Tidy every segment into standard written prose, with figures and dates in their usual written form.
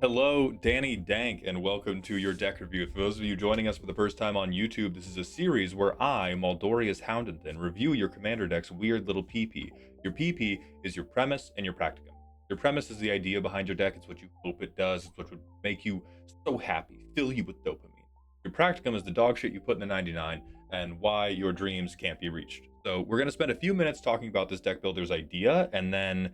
Hello, Danny Dank, and welcome to your deck review. For those of you joining us for the first time on YouTube, this is a series where I, Maldorius Houndington, review your commander deck's weird little PP. Your PP is your premise and your practicum. Your premise is the idea behind your deck. It's what you hope it does. It's what would make you so happy, fill you with dopamine. Your practicum is the dog shit you put in the 99 and why your dreams can't be reached. So we're going to spend a few minutes talking about this deck builder's idea, and then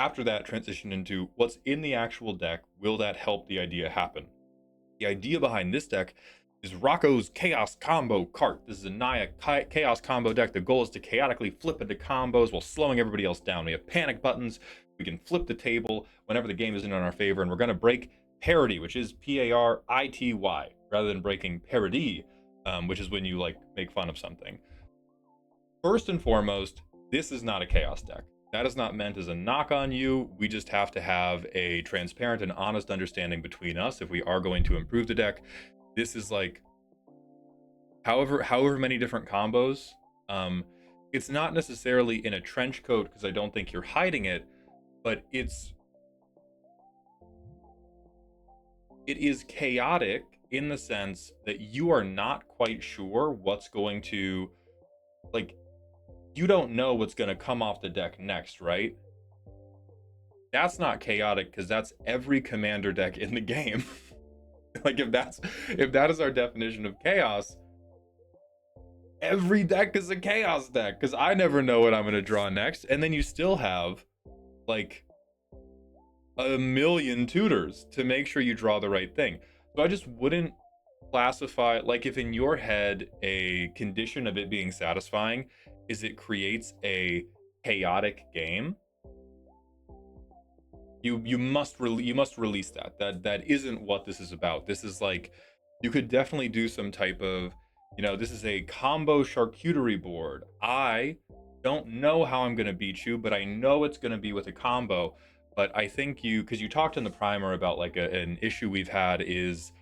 after that, transition into what's in the actual deck. Will that help the idea happen? The idea behind this deck is Rocco's Chaos Combo cart. This is a Naya Chaos Combo deck. The goal is to chaotically flip into combos while slowing everybody else down. We have panic buttons. We can flip the table whenever the game isn't in our favor, and we're going to break parity, which is Parity, rather than breaking parody, which is when you like make fun of something. First and foremost, this is not a chaos deck. That is not meant as a knock on you. We just have to have a transparent and honest understanding between us if we are going to improve the deck. This is like however many different combos. It's not necessarily in a trench coat because I don't think you're hiding it, but it is chaotic in the sense that you are not quite sure what's going to, like, you don't know what's going to come off the deck next, right? That's not chaotic because that's every commander deck in the game. Like if that is our definition of chaos, every deck is a chaos deck because I never know what I'm going to draw next. And then you still have like a million tutors to make sure you draw the right thing. So I just wouldn't classify, like, if in your head a condition of it being satisfying is it creates a chaotic game, you must release that isn't what this is about. This is like, you could definitely do some type of, this is a combo charcuterie board. I don't know how I'm going to beat you, but I know it's going to be with a combo. But I think because you talked in the primer about like an issue we've had is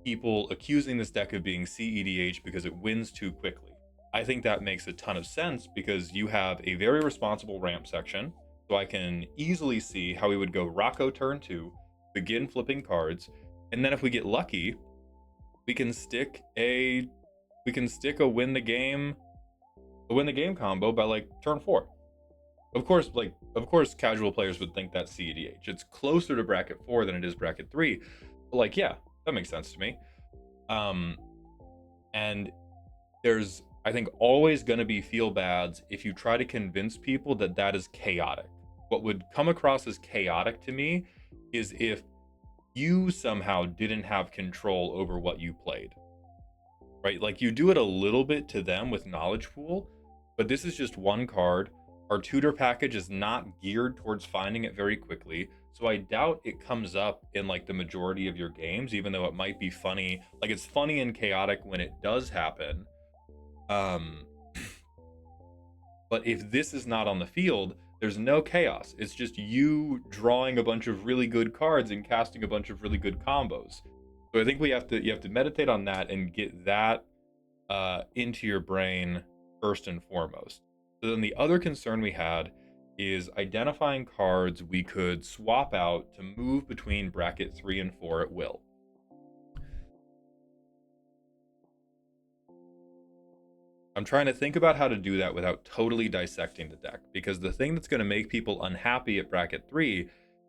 people accusing this deck of being CEDH because it wins too quickly. I think that makes a ton of sense because you have a very responsible ramp section. So I can easily see how we would go Rocco turn 2, begin flipping cards, and then if we get lucky, we can stick a win the game combo by like turn 4. Of course, casual players would think that's CEDH. It's closer to bracket 4 than it is bracket 3. But like, yeah, that makes sense to me. And there's, I think, always going to be feel bads if you try to convince people that that is chaotic. What would come across as chaotic to me is if you somehow didn't have control over what you played, right? Like you do it a little bit to them with Knowledge Pool, but this is just one card. Our tutor package is not geared towards finding it very quickly. So I doubt it comes up in like the majority of your games, even though it might be funny. Like it's funny and chaotic when it does happen. But if this is not on the field, there's no chaos. It's just you drawing a bunch of really good cards and casting a bunch of really good combos. So I think you have to meditate on that and get that into your brain first and foremost. So then the other concern we had is identifying cards we could swap out to move between bracket 3 and 4 at will. I'm trying to think about how to do that without totally dissecting the deck, because the thing that's going to make people unhappy at bracket 3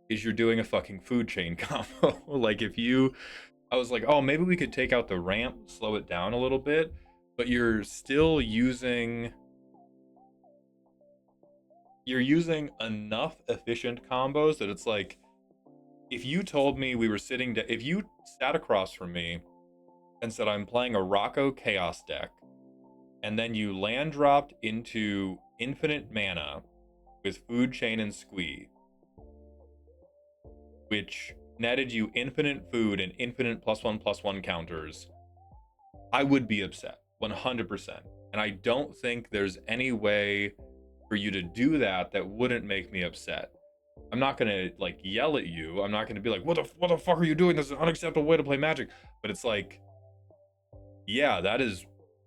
is you're doing a fucking food chain combo. Like I was like, oh, maybe we could take out the ramp, slow it down a little bit, but you're still using enough efficient combos that it's like, if you told me we were if you sat across from me and said I'm playing a Rocco Chaos deck, and then you land dropped into infinite mana with food chain and squee, which netted you infinite food and infinite +1/+1 counters, I would be upset 100%. And I don't think there's any way for you to do that wouldn't make me upset. I'm not gonna like yell at you. I'm not gonna be like, what the fuck are you doing? This is an unacceptable way to play Magic. But it's like, yeah, that is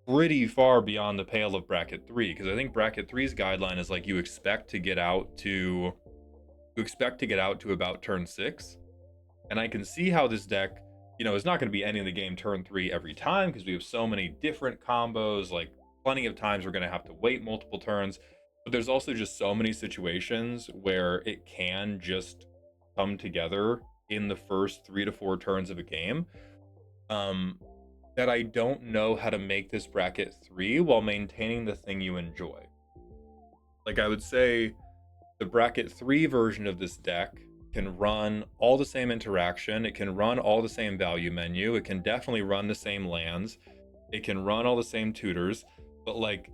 pretty far beyond the pale of bracket 3, because I think bracket 3's guideline is like you expect to get out to about turn 6. And I can see how this deck, is not going to be ending the game turn 3 every time because we have so many different combos. Like, plenty of times we're going to have to wait multiple turns. But there's also just so many situations where it can just come together in the first 3 to 4 turns of a game. That I don't know how to make this bracket 3 while maintaining the thing you enjoy. Like, I would say the bracket 3 version of this deck can run all the same interaction. It can run all the same value menu. It can definitely run the same lands. It can run all the same tutors. But, like,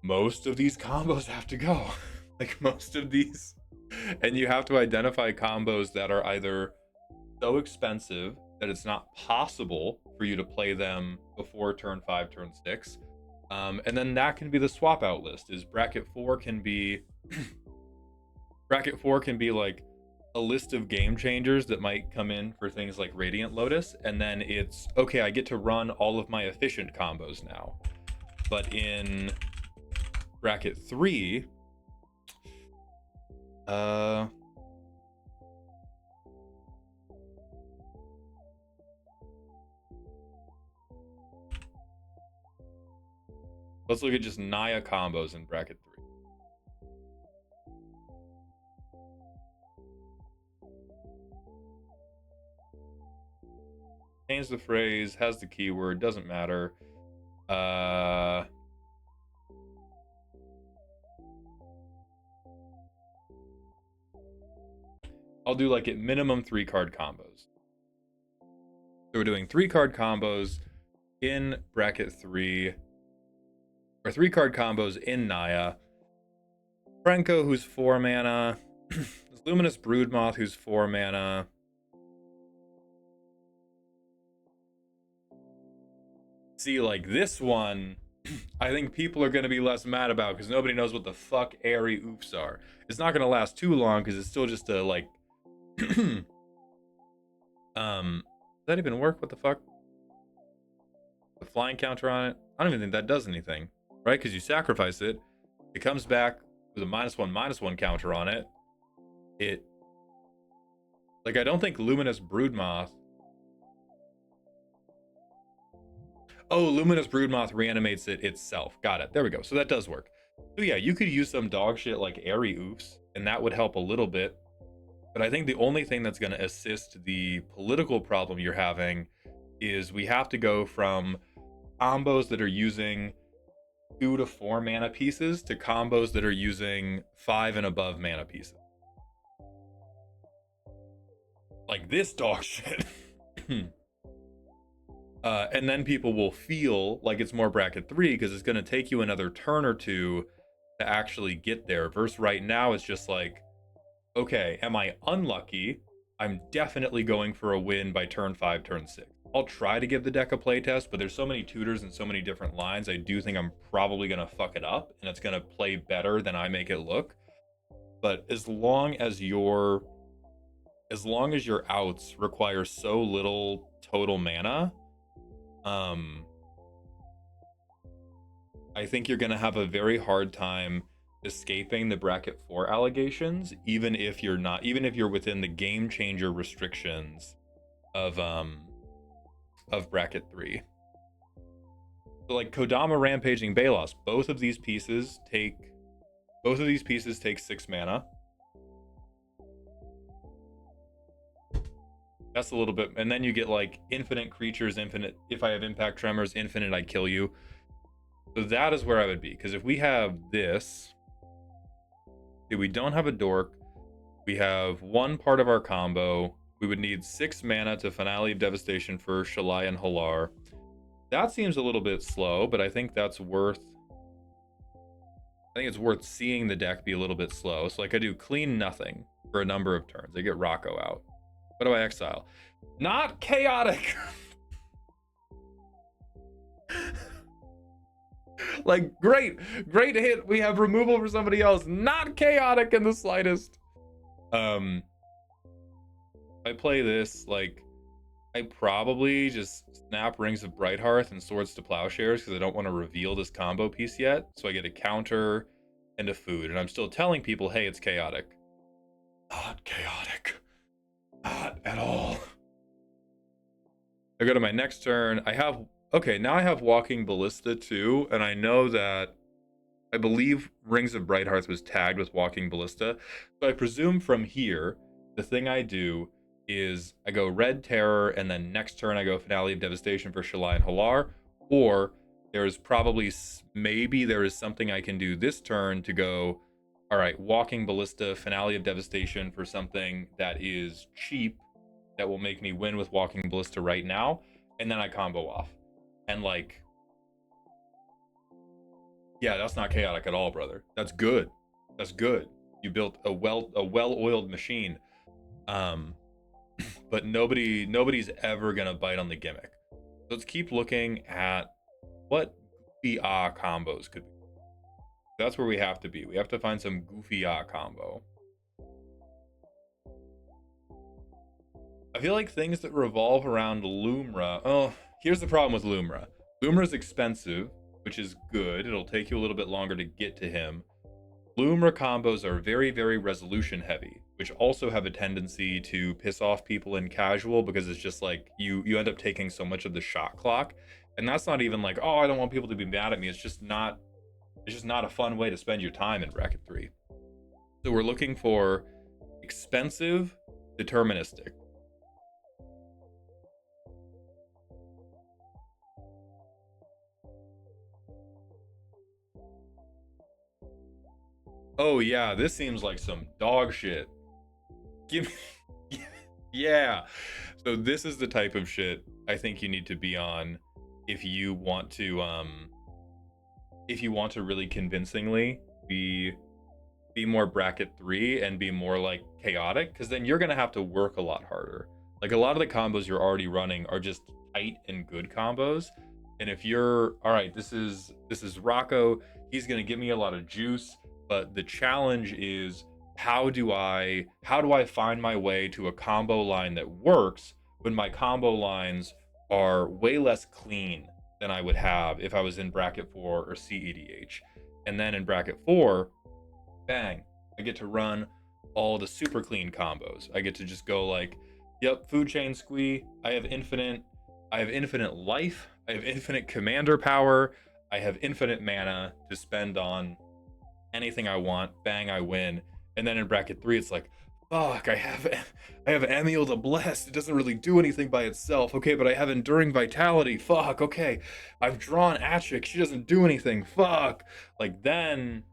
most of these combos have to go. Like, most of these. And you have to identify combos that are either so expensive that it's not possible for you to play them before turn 5, turn 6. And then that can be the swap out list. Is bracket 4 can be bracket 4 can be like a list of game changers that might come in for things like Radiant Lotus, and then it's okay, I get to run all of my efficient combos now. But in bracket 3, let's look at just Naya combos in bracket 3. Change the phrase, has the keyword, doesn't matter. I'll do like at minimum 3 card combos. So we're doing 3 card combos in bracket 3, or 3 card combos in Naya. Franco, who's 4 mana. Luminous Broodmoth, who's 4 mana. See, like this one, I think people are going to be less mad about because nobody knows what the fuck airy oofs are. It's not going to last too long because it's still just a like. Does that even work? What the fuck? The flying counter on it? I don't even think that does anything, right? Because you sacrifice it, it comes back with a -1/-1 counter on it. Like, I don't think Luminous Broodmoth. Oh, Luminous Broodmoth reanimates it itself. Got it. There we go. So that does work. So yeah, you could use some dog shit like airy oofs, and that would help a little bit. But I think the only thing that's going to assist the political problem you're having is we have to go from combos that are using 2 to 4 mana pieces to combos that are using 5 and above mana pieces. Like this dog shit. And then people will feel like it's more bracket 3 because it's going to take you another turn or two to actually get there. Versus right now, it's just like, okay, am I unlucky? I'm definitely going for a win by turn 5, turn 6. I'll try to give the deck a playtest, but there's so many tutors and so many different lines. I do think I'm probably going to fuck it up, and it's going to play better than I make it look. But as long as your outs require so little total mana, I think you're going to have a very hard time escaping the bracket 4 allegations, even if you're within the game changer restrictions of bracket 3. So like Kodama Rampaging Balos, both of these pieces take 6 mana. That's a little bit, and then you get like infinite creatures, infinite, if I have impact tremors, infinite I kill you. So that is where I would be, because if we have this, we don't have a dork, we have one part of our combo, we would need 6 mana to Finale of Devastation for Shalai and Halar. That seems a little bit slow, but I think it's worth seeing the deck be a little bit slow. So like I do clean nothing for a number of turns. I get Rocco out. What do I exile? Not chaotic. Like, great hit. We have removal for somebody else. Not chaotic in the slightest. I play this, like, I probably just snap Rings of Brighthearth and Swords to Plowshares because I don't want to reveal this combo piece yet. So I get a counter and a food. And I'm still telling people, hey, it's chaotic. Not chaotic. Not at all. I go to my next turn. I have, okay, now I have Walking Ballista too, and I know that I believe Rings of Brighthearts was tagged with Walking Ballista. So I presume from here, the thing I do is I go Red Terror, and then next turn I go Finale of Devastation for Shalai and Halar, or there's probably, maybe there is something I can do this turn to go, all right, Walking Ballista, Finale of Devastation for something that is cheap, that will make me win with Walking Ballista right now, and then I combo off. And like, yeah, that's not chaotic at all, brother. That's good. That's good. You built a well-oiled machine. Um, but nobody's ever gonna bite on the gimmick. So let's keep looking at what goofy combos could be. That's where we have to be. We have to find some goofy combo. I feel like things that revolve around Lumra. Oh, here's the problem with Lumra. Lumra's expensive, which is good. It'll take you a little bit longer to get to him. Lumra combos are very, very resolution heavy, which also have a tendency to piss off people in casual, because it's just like you end up taking so much of the shot clock. And that's not even like, oh, I don't want people to be mad at me. It's just not a fun way to spend your time in bracket 3. So we're looking for expensive, deterministic. Oh yeah, this seems like some dog shit. Give me yeah. So this is the type of shit I think you need to be on if you want to really convincingly be more bracket 3 and be more like chaotic, because then you're gonna have to work a lot harder. Like a lot of the combos you're already running are just tight and good combos. And if you're all right, this is Rocco, he's gonna give me a lot of juice, but the challenge is how do I find my way to a combo line that works when my combo lines are way less clean than I would have if I was in bracket 4 or CEDH. And then in bracket 4, bang, I get to run all the super clean combos. I get to just go like, yep, food chain squee. I have infinite life. I have infinite commander power. I have infinite mana to spend on anything I want. Bang, I win. And then in bracket 3, it's like, fuck, I have Amiel the Blessed. It doesn't really do anything by itself. Okay, but I have Enduring Vitality. Fuck, okay. I've drawn Atrix. She doesn't do anything. Fuck. Like, then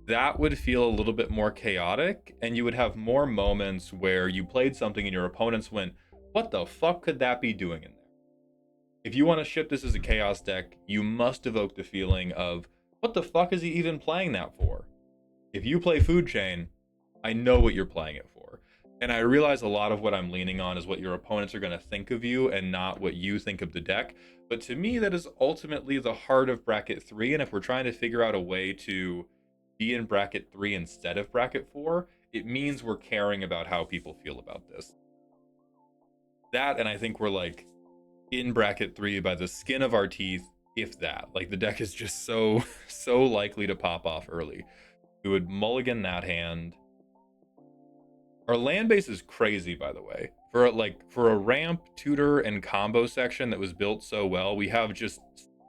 that would feel a little bit more chaotic, and you would have more moments where you played something and your opponents went, what the fuck could that be doing in there? If you want to ship this as a chaos deck, you must evoke the feeling of, what the fuck is he even playing that for? If you play Food Chain, I know what you're playing it for. And I realize a lot of what I'm leaning on is what your opponents are going to think of you and not what you think of the deck. But to me, that is ultimately the heart of bracket 3. And if we're trying to figure out a way to be in bracket 3 instead of bracket 4, it means we're caring about how people feel about this. That, and I think we're like in bracket 3 by the skin of our teeth, if that. Like the deck is just so likely to pop off early. We would mulligan that hand. Our land base is crazy, by the way. For a ramp, tutor, and combo section that was built so well, we have just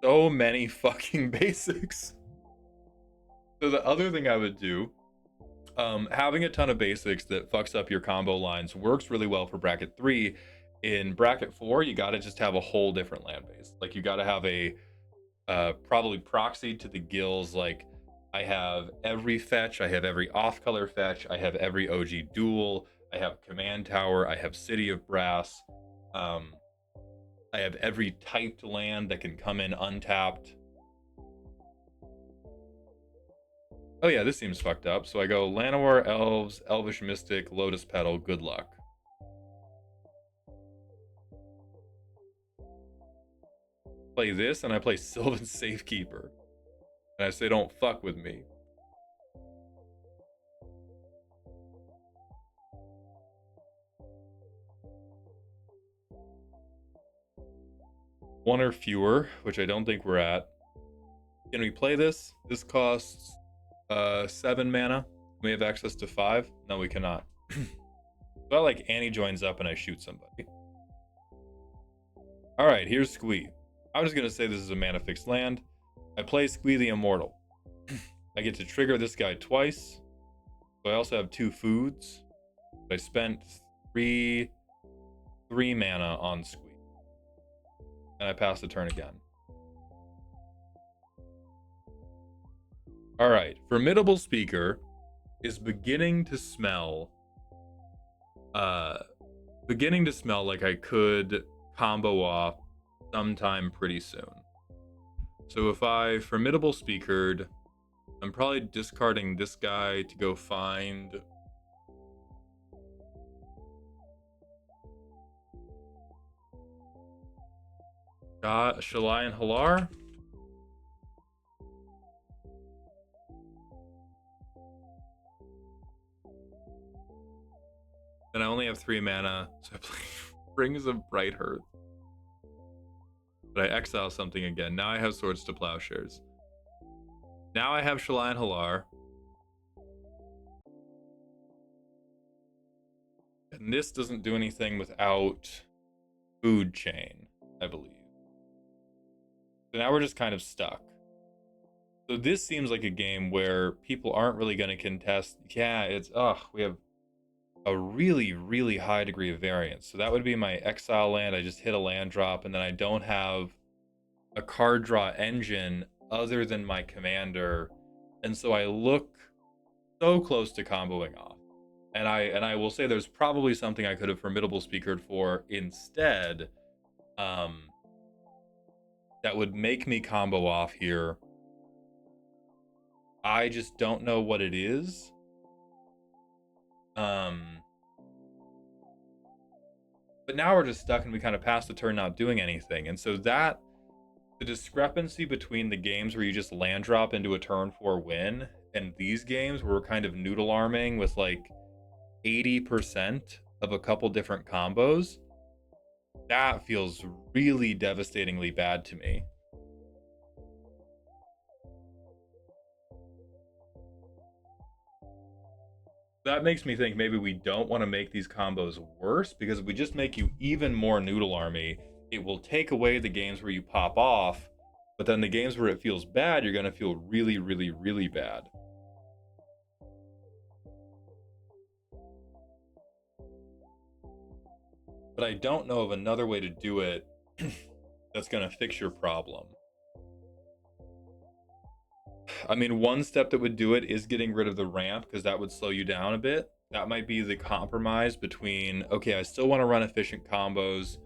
so many fucking basics. So the other thing I would do, having a ton of basics that fucks up your combo lines works really well for bracket 3. In bracket 4, you gotta just have a whole different land base. Like you gotta have a probably proxy to the gills. Like I have every fetch, I have every off-color fetch, I have every OG duel, I have Command Tower, I have City of Brass, I have every typed land that can come in untapped. Oh yeah, this seems fucked up. So I go Llanowar, Elves, Elvish Mystic, Lotus Petal, good luck. Play this, and I play Sylvan Safekeeper. And I say, don't fuck with me. One or fewer, which I don't think we're at. Can we play this? This costs 7 mana. We have access to 5. No, we cannot. But like Annie joins up and I shoot somebody. All right, here's Squee. I'm just gonna say this is a mana fixed land. I play Squee the Immortal. I get to trigger this guy twice. So I also have 2 foods. But I spent three mana on Squee. And I pass the turn again. All right, Formidable Speaker is beginning to smell like I could combo off sometime pretty soon. So if I Formidable Speakered, I'm probably discarding this guy to go find Shalai and Halar. Then I only have 3 mana, so I play Rings of Bright Hearth. But I exile something again. Now I have Swords to Plowshares. Now I have Shalai and Halar. And this doesn't do anything without Food Chain, I believe. So now we're just kind of stuck. So this seems like a game where people aren't really going to contest. Yeah, it's, we have a really, really high degree of variance. So that would be my exile land. I just hit a land drop, and then I don't have a card draw engine other than my commander. And so I look so close to comboing off. And I will say there's probably something I could have Formidable Speakered for instead. That would make me combo off here. I just don't know what it is. But now we're just stuck and we kind of pass the turn not doing anything. And so the discrepancy between the games where you just land drop into a turn 4 win and these games where we're kind of noodle arming with like 80% of a couple different combos, that feels really devastatingly bad to me. That makes me think maybe we don't want to make these combos worse, because if we just make you even more noodle army, it will take away the games where you pop off, but then the games where it feels bad, you're going to feel really, really, really bad. But I don't know of another way to do it that's going to fix your problem. I mean, one step that would do it is getting rid of the ramp, because that would slow you down a bit. That might be the compromise between, okay, I still want to run efficient combos.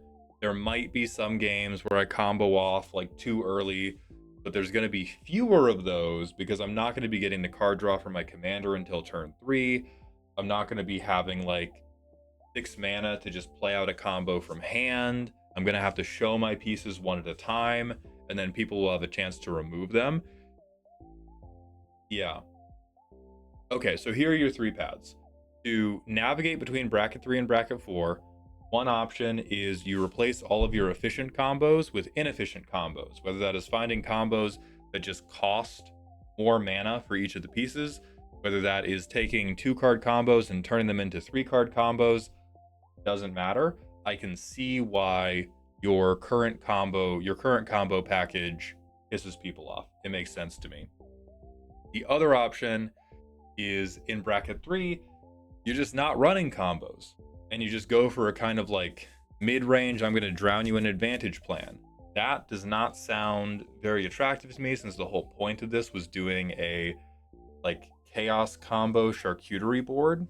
There might be some games where I combo off like too early, but there's going to be fewer of those because I'm not going to be getting the card draw for my commander until turn 3. I'm not going to be having like 6 mana to just play out a combo from hand. I'm going to have to show my pieces one at a time, and then people will have a chance to remove them. Yeah. Okay, so here are your 3 paths. To navigate between bracket 3 and bracket 4, one option is you replace all of your efficient combos with inefficient combos, whether that is finding combos that just cost more mana for each of the pieces, whether that is taking 2-card combos and turning them into 3-card combos, doesn't matter. I can see why your current combo package pisses people off. It makes sense to me. The other option is in bracket 3, you're just not running combos, and you just go for a kind of like mid-range, I'm going to drown you in advantage plan. That does not sound very attractive to me, since the whole point of this was doing a like chaos combo charcuterie board.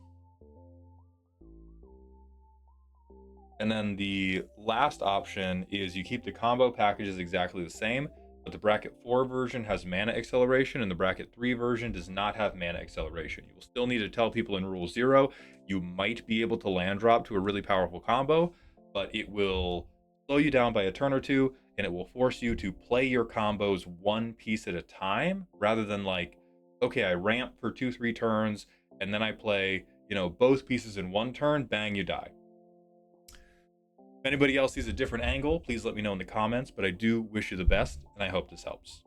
And then the last option is you keep the combo packages exactly the same, but the bracket 4 version has mana acceleration and the bracket 3 version does not have mana acceleration. You will still need to tell people in rule 0 you might be able to land drop to a really powerful combo, but it will slow you down by a turn or 2, and it will force you to play your combos one piece at a time, rather than like, okay, I ramp for 2-3 turns and then I play, both pieces in one turn, bang, you die. If anybody else sees a different angle, please let me know in the comments, but I do wish you the best, and I hope this helps.